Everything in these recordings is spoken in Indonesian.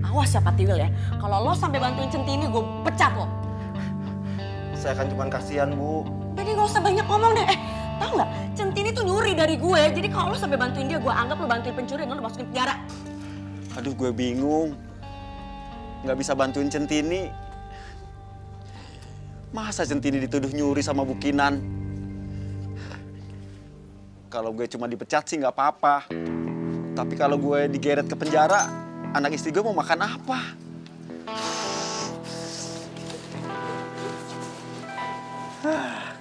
Awas ya Pak Tiwil ya. Kalau lo sampai bantuin Centini, gue pecat lo. Saya kan cuma kasihan, Bu. Jadi gak usah banyak ngomong deh. Tahu nggak? Centini tuh nyuri dari gue. Jadi kalau lo sampai bantuin dia, gue anggap lo bantuin pencuri dan lo masukin penjara. Aduh, gue bingung. Nggak bisa bantuin Centini. Masa Centini dituduh nyuri sama Bu Kinan? Kalau gue cuma dipecat sih nggak apa-apa. Tapi kalau gue digeret ke penjara, anak istri gue mau makan apa?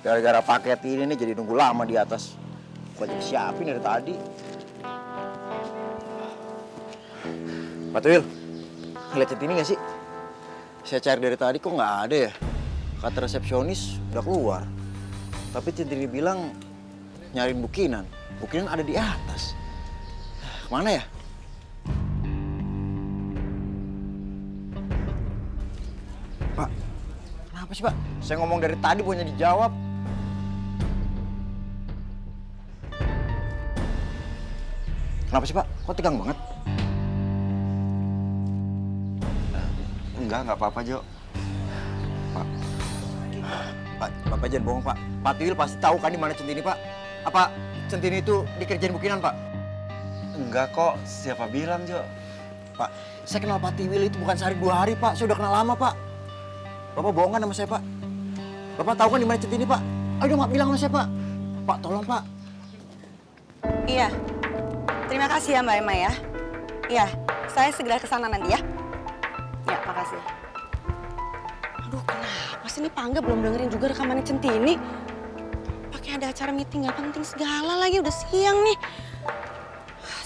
Gara-gara paket ini nih jadi nunggu lama di atas. Gua jadi siapin dari tadi. Pak Tuil, ngeliat Centini nggak sih? Saya cari dari tadi kok nggak ada ya. Kata resepsionis udah keluar. Tapi Centini bilang nyariin Bu Kinan. Bu Kinan ada di atas. Kemana ya? Pak, kenapa sih Pak? Saya ngomong dari tadi bukannya dijawab. Kenapa sih Pak? Kok tegang banget? Nggak apa-apa, Jo. Pak, Bapak jangan bohong Pak. Pak Tiwil pasti tahu kan di mana Centini Pak? Apa Centini itu dikerjain Bu Kinan Pak? Enggak kok, siapa bilang, Jo? Pak, saya kenal Pak Tiwil itu bukan sehari 2 hari Pak. Saya udah kenal lama Pak. Bapak bohong kan sama saya Pak? Bapak tahu kan di mana Centini Pak? Ayo dong Pak bilang sama saya Pak. Pak tolong Pak. Iya. Terima kasih ya Mbak Emma ya. Iya, saya segera ke sana nanti ya. Ya, makasih. Aduh, kenapa sih ini Pangga belum dengerin juga rekamannya Centini? Pakai ada acara meeting gak penting segala lagi, udah siang nih.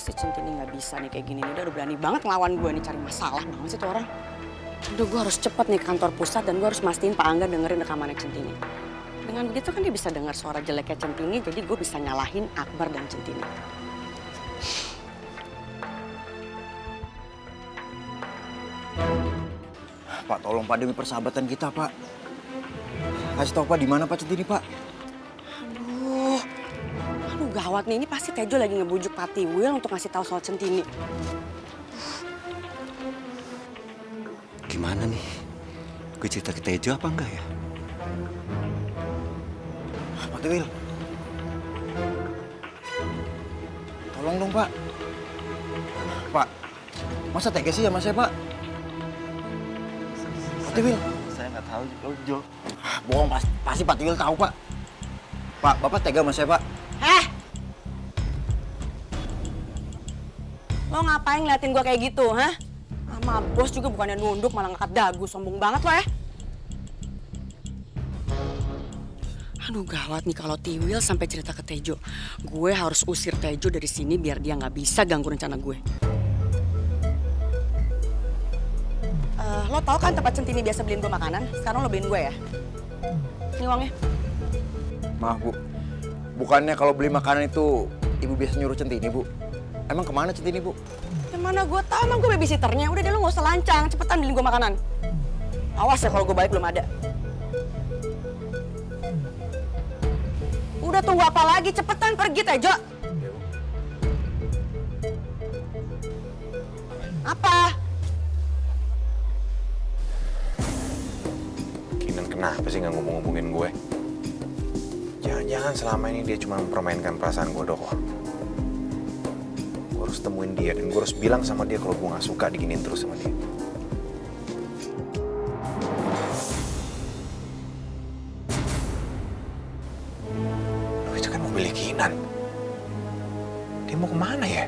Si Centini gak bisa nih kayak gini nih, udah berani banget ngelawan gue nih, cari masalah banget sih tuh orang. Udah gue harus cepet nih ke kantor pusat dan gue harus mastiin Pak Angga dengerin rekamannya Centini. Dengan begitu kan dia bisa dengar suara jeleknya Centini, jadi gue bisa nyalahin Akbar dan Centini. Pak tolong Pak demi persahabatan kita Pak. Kasih tahu Pak di mana Pak Centini Pak? Aduh gawat nih, ini pasti Tejo lagi ngebujuk Pak Tiwil untuk ngasih tahu soal Centini. Gimana nih? Gue cerita ke Tejo apa enggak ya? Pak Tiwil. Tolong dong Pak. Pak, masa tega sih sama saya Pak? Pak Tiwil. Saya nggak tahu, Jo. Bohong, pasti Pak Tiwil tahu Pak. Pak, Bapak tega sama saya Pak? Lo ngapain ngeliatin gue kayak gitu, hah? Sama bos juga bukannya nunduk, malah ngangkat dagu. Sombong banget lo ya. Aduh gawat nih kalau Tiwil sampai cerita ke Tejo. Gue harus usir Tejo dari sini biar dia nggak bisa ganggu rencana gue. Lo tau kan tempat Centini biasa beliin gue makanan? Sekarang lo beliin gue ya. Ini uangnya. Maaf Bu, bukannya kalau beli makanan itu Ibu biasa nyuruh Centini Bu? Emang kemana Centini Bu? Mana gue tau, emang gue babysitternya. Udah deh lo gak usah lancang, cepetan beliin gue makanan. Awas ya kalau gue balik belum ada. Udah tunggu apa lagi, cepetan pergi Tejo. Apa? Kinan kenapa sih nggak ngomong-ngomongin gue? Jangan-jangan selama ini dia cuma mempermainkan perasaan gue doang. Gue harus temuin dia dan gue harus bilang sama dia kalau gue nggak suka diginiin terus sama dia. Loh, itu kan mobilnya Kinan. Dia mau kemana ya?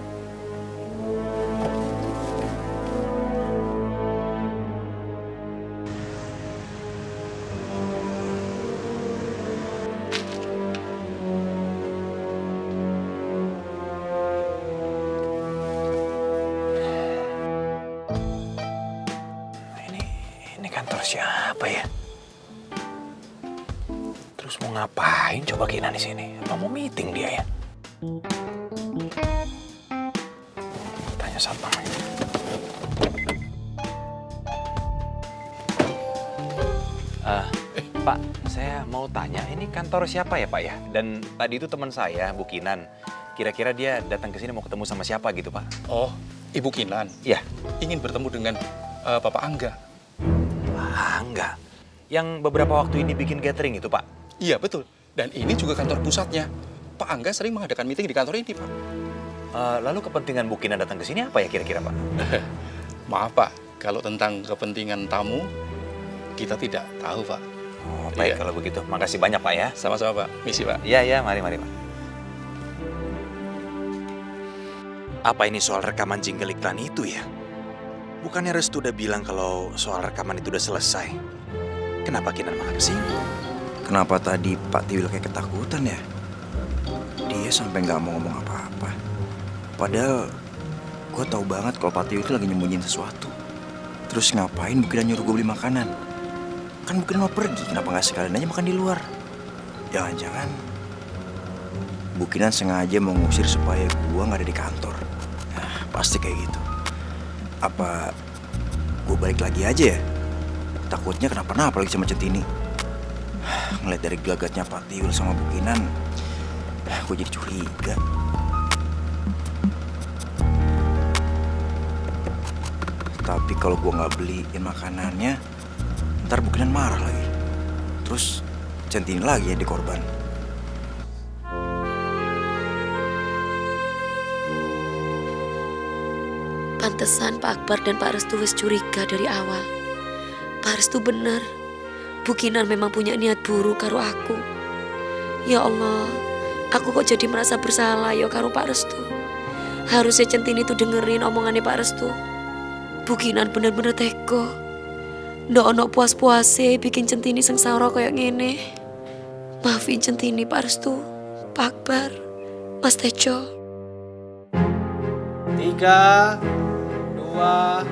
Ini kantor siapa ya? Terus mau ngapain coba Kinan di sini? Apa mau meeting dia ya? Tanya satpam aja. Pak, saya mau tanya, ini kantor siapa ya Pak ya? Dan tadi itu teman saya, Bu Kinan. Kira-kira dia datang ke sini mau ketemu sama siapa gitu Pak? Oh, Ibu Kinan Iya. ingin bertemu dengan Bapak Angga. Enggak. Yang beberapa waktu ini bikin catering itu, Pak. Iya, betul. Dan ini juga kantor pusatnya. Pak Angga sering mengadakan meeting di kantor ini, Pak. Lalu kepentingan Bu Kinan datang ke sini apa ya kira-kira, Pak? Maaf, Pak. Kalau tentang kepentingan tamu, kita tidak tahu, Pak. Oh, baik Iya. kalau begitu. Makasih banyak, Pak ya. Sama-sama, Pak. Misi, Pak. Iya, iya, mari, Pak. Apa ini soal rekaman jingle iklan itu ya? Bukannya Restu udah bilang kalau soal rekaman itu udah selesai. Kenapa Kinan malah kesini? Kenapa tadi Pak Tiwil kayak ketakutan ya? Dia sampai nggak mau ngomong apa-apa. Padahal gue tahu banget kalau Pak Tiwil itu lagi nyembunyiin sesuatu. Terus ngapain Bukinan nyuruh gue beli makanan? Kan Bukinan mau pergi, kenapa nggak sekalian aja makan di luar? Jangan-jangan Bukinan sengaja mau ngusir supaya gue nggak ada di kantor. Nah, pasti kayak gitu. Apa gue balik lagi aja ya? Takutnya kenapa-napa lagi sama Centini. Ngeliat dari gelagatnya Pak Tiwil sama Bukinan, gue jadi curiga. Tapi kalau gue nggak beliin makanannya, ntar Bukinan marah lagi. Terus Centini lagi yang dikorban. Pantesan Pak Akbar dan Pak Restu wis curiga dari awal. Pak Restu bener. Bu Kinan memang punya niat buruk karo aku. Ya Allah, aku kok jadi merasa bersalah ya karo Pak Restu. Harusnya Centini tuh dengerin omongannya Pak Restu. Bu Kinan bener-bener teko. Ndak ono puas-puase bikin Centini sengsara kayak ngene. Maafin Centini Pak Restu, Pak Akbar, Mas Tejo. 3, 2,